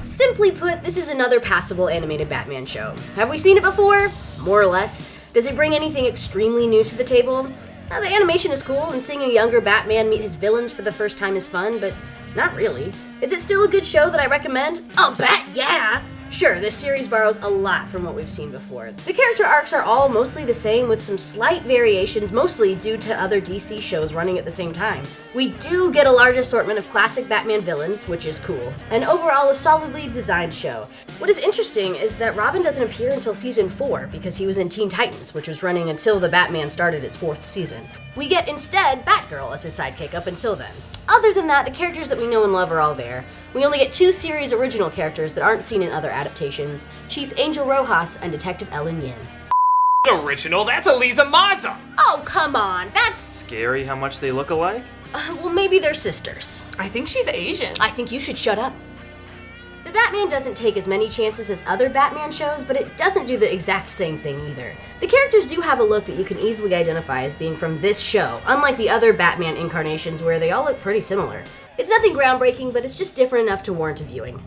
Simply put, this is another passable animated Batman show. Have we seen it before? More or less. Does it bring anything extremely new to the table? The animation is cool, and seeing a younger Batman meet his villains for the first time is fun, but not really. Is it still a good show that I recommend? I'll bet yeah! Sure, this series borrows a lot from what we've seen before. The character arcs are all mostly the same, with some slight variations, mostly due to other DC shows running at the same time. We do get a large assortment of classic Batman villains, which is cool, and overall a solidly designed show. What is interesting is that Robin doesn't appear until season 4, because he was in Teen Titans, which was running until the Batman started its 4th season. We get instead Batgirl as his sidekick up until then. Other than that, the characters that we know and love are all there. We only get 2 series original characters that aren't seen in other adaptations, Chief Angel Rojas and Detective Ellen Yin. Original, that's Eliza Maza! Oh, come on, that's... Scary how much they look alike? Well, maybe they're sisters. I think she's Asian. I think you should shut up. The Batman doesn't take as many chances as other Batman shows, but it doesn't do the exact same thing either. The characters do have a look that you can easily identify as being from this show, unlike the other Batman incarnations where they all look pretty similar. It's nothing groundbreaking, but it's just different enough to warrant a viewing.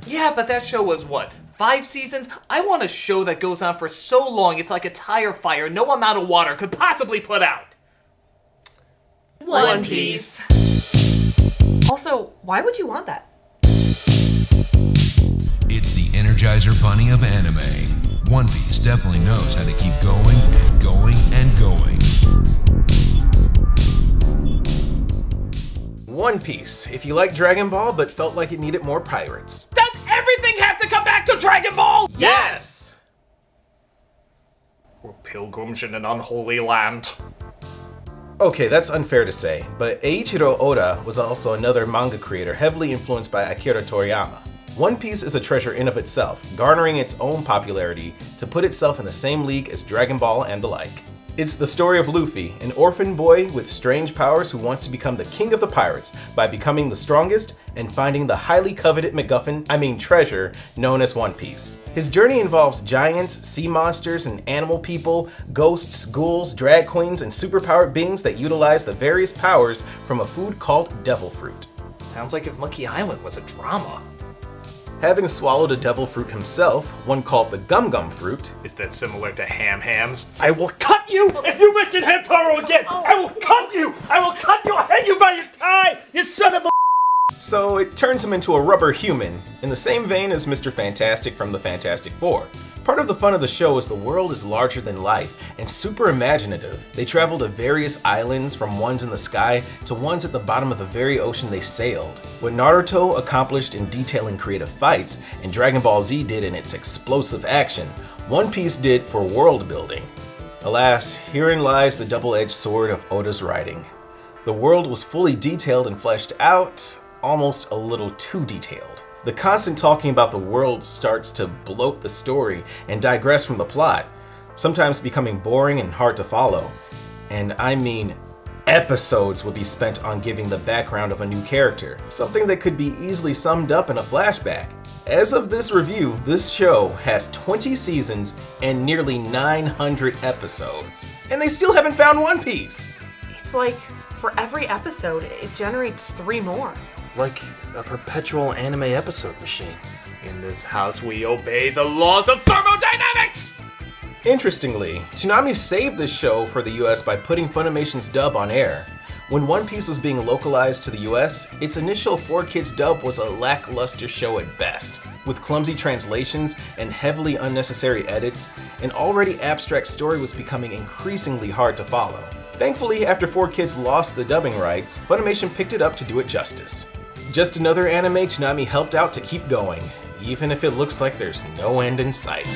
Yeah, but that show was what? 5 seasons? I want a show that goes on for so long it's like a tire fire no amount of water could possibly put out. One Piece. Also, why would you want that? It's the Energizer Bunny of anime. One Piece definitely knows how to keep going and going and going. One Piece, if you like Dragon Ball but felt like it needed more pirates. Does everything have to come back to Dragon Ball? Yes! We're pilgrims in an unholy land. Okay, that's unfair to say, but Eiichiro Oda was also another manga creator heavily influenced by Akira Toriyama. One Piece is a treasure in of itself, garnering its own popularity to put itself in the same league as Dragon Ball and the like. It's the story of Luffy, an orphan boy with strange powers who wants to become the king of the pirates by becoming the strongest and finding the highly coveted treasure known as One Piece. His journey involves giants, sea monsters, and animal people, ghosts, ghouls, drag queens, and superpowered beings that utilize the various powers from a food called devil fruit. Sounds like if Monkey Island was a drama. Having swallowed a devil fruit himself, one called the Gum Gum fruit. Is that similar to hams? I will cut you if you mention Hamtaro again! I will cut you! I will cut you! I'll hang you by your tie, you son of a... So it turns him into a rubber human, in the same vein as Mr. Fantastic from the Fantastic Four. Part of the fun of the show is the world is larger than life and super imaginative. They travel to various islands, from ones in the sky to ones at the bottom of the very ocean they sailed. What Naruto accomplished in detailing creative fights and Dragon Ball Z did in its explosive action, One Piece did for world building. Alas, herein lies the double-edged sword of Oda's writing. The world was fully detailed and fleshed out, almost a little too detailed. The constant talking about the world starts to bloat the story and digress from the plot, sometimes becoming boring and hard to follow. And I mean, episodes would be spent on giving the background of a new character, something that could be easily summed up in a flashback. As of this review, this show has 20 seasons and nearly 900 episodes. And they still haven't found One Piece! It's like, for every episode, it generates 3 more. Like a perpetual anime episode machine. In this house, we obey the laws of thermodynamics! Interestingly, Toonami saved this show for the US by putting Funimation's dub on air. When One Piece was being localized to the US, its initial 4Kids dub was a lackluster show at best. With clumsy translations and heavily unnecessary edits, an already abstract story was becoming increasingly hard to follow. Thankfully, after 4Kids lost the dubbing rights, Funimation picked it up to do it justice. Just another anime Toonami helped out to keep going, even if it looks like there's no end in sight.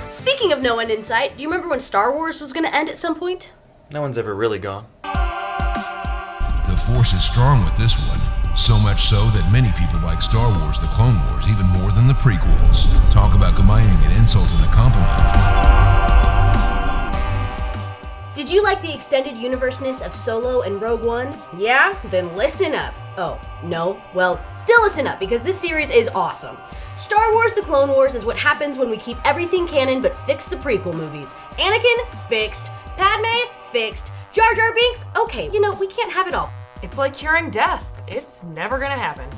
Speaking of no end in sight, do you remember when Star Wars was going to end at some point? No one's ever really gone. The Force is strong with this one, so much so that many people like Star Wars: The Clone Wars even more than the prequels. Talk about combining an insult and a compliment. Did you like the extended universe-ness of Solo and Rogue One? Yeah? Then listen up. Oh, no? Well, still listen up, because this series is awesome. Star Wars: The Clone Wars is what happens when we keep everything canon but fix the prequel movies. Anakin? Fixed. Padme? Fixed. Jar Jar Binks? Okay, we can't have it all. It's like curing death. It's never gonna happen.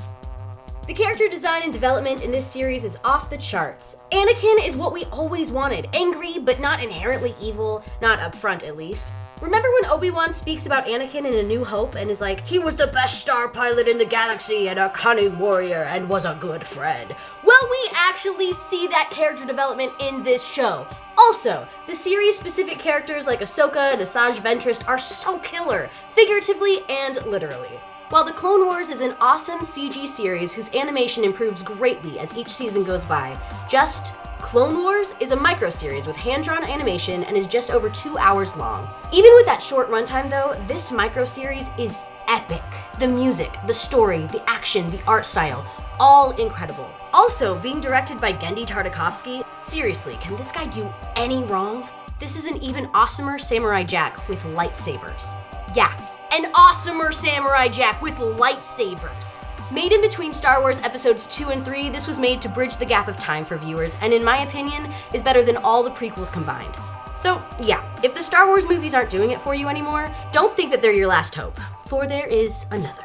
The character design and development in this series is off the charts. Anakin is what we always wanted, angry but not inherently evil, not up front at least. Remember when Obi-Wan speaks about Anakin in A New Hope and is like, he was the best star pilot in the galaxy and a cunning warrior and was a good friend? Well, we actually see that character development in this show. Also, the series-specific characters like Ahsoka and Asajj Ventress are so killer, figuratively and literally. While The Clone Wars is an awesome CG series whose animation improves greatly as each season goes by, Just Clone Wars is a micro-series with hand-drawn animation and is just over 2 hours long. Even with that short runtime though, this micro-series is epic. The music, the story, the action, the art style, all incredible. Also, being directed by Genndy Tartakovsky, seriously, can this guy do any wrong? This is an even awesomer Samurai Jack with lightsabers. Yeah, an awesomer Samurai Jack with lightsabers. Made in between Star Wars episodes 2 and 3, this was made to bridge the gap of time for viewers, and in my opinion, is better than all the prequels combined. So yeah, if the Star Wars movies aren't doing it for you anymore, don't think that they're your last hope, for there is another.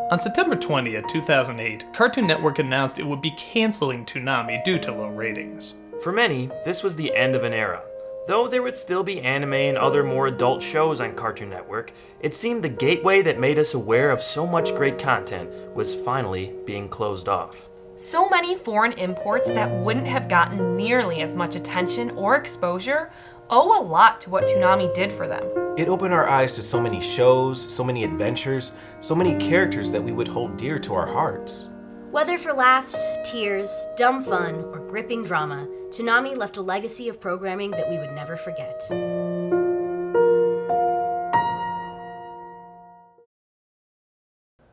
On September 20th, 2008, Cartoon Network announced it would be canceling Toonami due to low ratings. For many, this was the end of an era. Though there would still be anime and other more adult shows on Cartoon Network, it seemed the gateway that made us aware of so much great content was finally being closed off. So many foreign imports that wouldn't have gotten nearly as much attention or exposure owe a lot to what Toonami did for them. It opened our eyes to so many shows, so many adventures, so many characters that we would hold dear to our hearts. Whether for laughs, tears, dumb fun, or gripping drama, Toonami left a legacy of programming that we would never forget.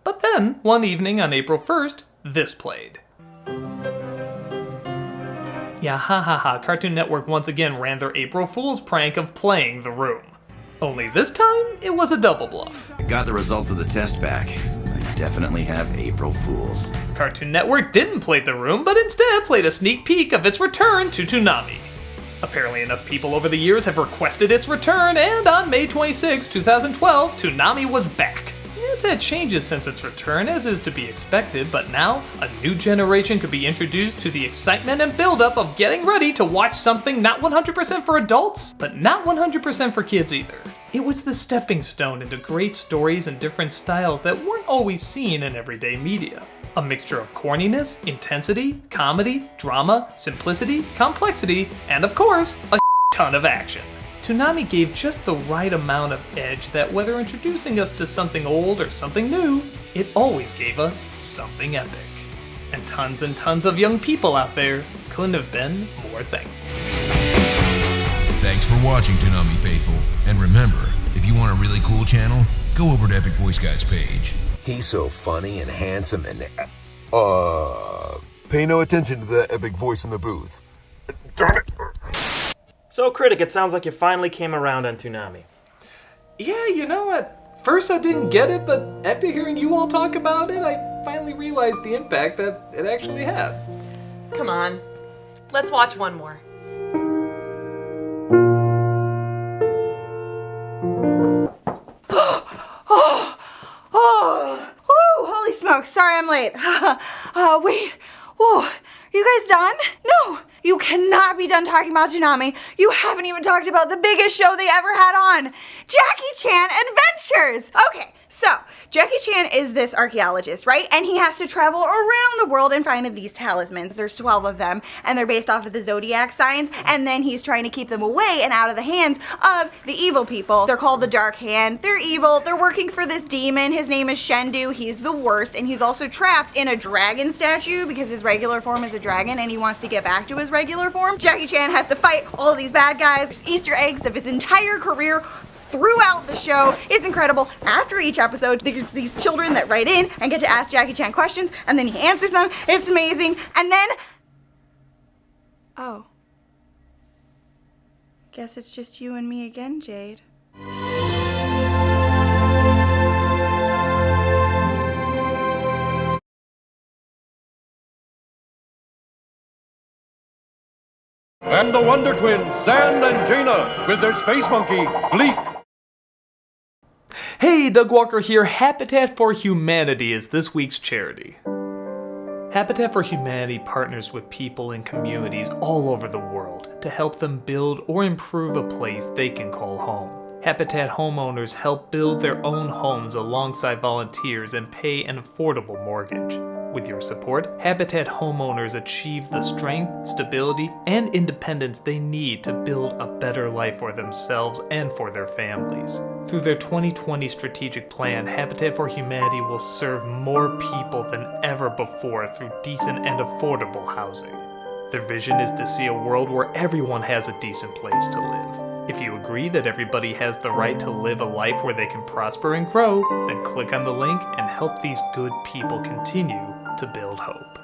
But then, one evening on April 1st, this played. Yeah, ha ha ha, Cartoon Network once again ran their April Fool's prank of playing The Room. Only this time, it was a double bluff. I got the results of the test back. I definitely have April Fools. Cartoon Network didn't play The Room, but instead played a sneak peek of its return to Toonami. Apparently enough people over the years have requested its return, and on May 26, 2012, Toonami was back. It's had changes since its return, as is to be expected, but now a new generation could be introduced to the excitement and buildup of getting ready to watch something not 100% for adults, but not 100% for kids either. It was the stepping stone into great stories and different styles that weren't always seen in everyday media. A mixture of corniness, intensity, comedy, drama, simplicity, complexity, and of course, a ton of action. Toonami gave just the right amount of edge that whether introducing us to something old or something new, it always gave us something epic. And tons of young people out there couldn't have been more thankful. Thanks for watching, Toonami Faithful. And remember, if you want a really cool channel, go over to Epic Voice Guy's page. He's so funny and handsome and... pay no attention to that epic voice in the booth. Darn it. So, Critic, it sounds like you finally came around on Toonami. Yeah, you know, at first I didn't get it, but after hearing you all talk about it, I finally realized the impact that it actually had. Come on, let's watch one more. Holy smokes, sorry I'm late. Wait, whoa, you guys done? No, you cannot be done talking about Toonami. You haven't even talked about the biggest show they ever had on, Jackie Chan Adventures. Okay, so Jackie Chan is this archaeologist, right? And he has to travel around the world and find these talismans. There's 12 of them, and they're based off of the zodiac signs, and then he's trying to keep them away and out of the hands of the evil people. They're called the Dark Hand. They're evil. They're working for this demon. His name is Shendu. He's the worst, and he's also trapped in a dragon statue because his regular form is a dragon, and he wants to get back to his regular form. Jackie Chan has to fight all these bad guys. There's Easter eggs of his entire career throughout the show. It's incredible. After each episode, there's these children that write in and get to ask Jackie Chan questions, and then he answers them. It's amazing. And then... oh. Guess it's just you and me again, Jade. And the Wonder Twins, San and Jaina, with their space monkey, Gleek. Hey, Doug Walker here. Habitat for Humanity is this week's charity. Habitat for Humanity partners with people and communities all over the world to help them build or improve a place they can call home. Habitat homeowners help build their own homes alongside volunteers and pay an affordable mortgage. With your support, Habitat homeowners achieve the strength, stability, and independence they need to build a better life for themselves and for their families. Through their 2020 strategic plan, Habitat for Humanity will serve more people than ever before through decent and affordable housing. Their vision is to see a world where everyone has a decent place to live. If you agree that everybody has the right to live a life where they can prosper and grow, then click on the link and help these good people continue to build hope.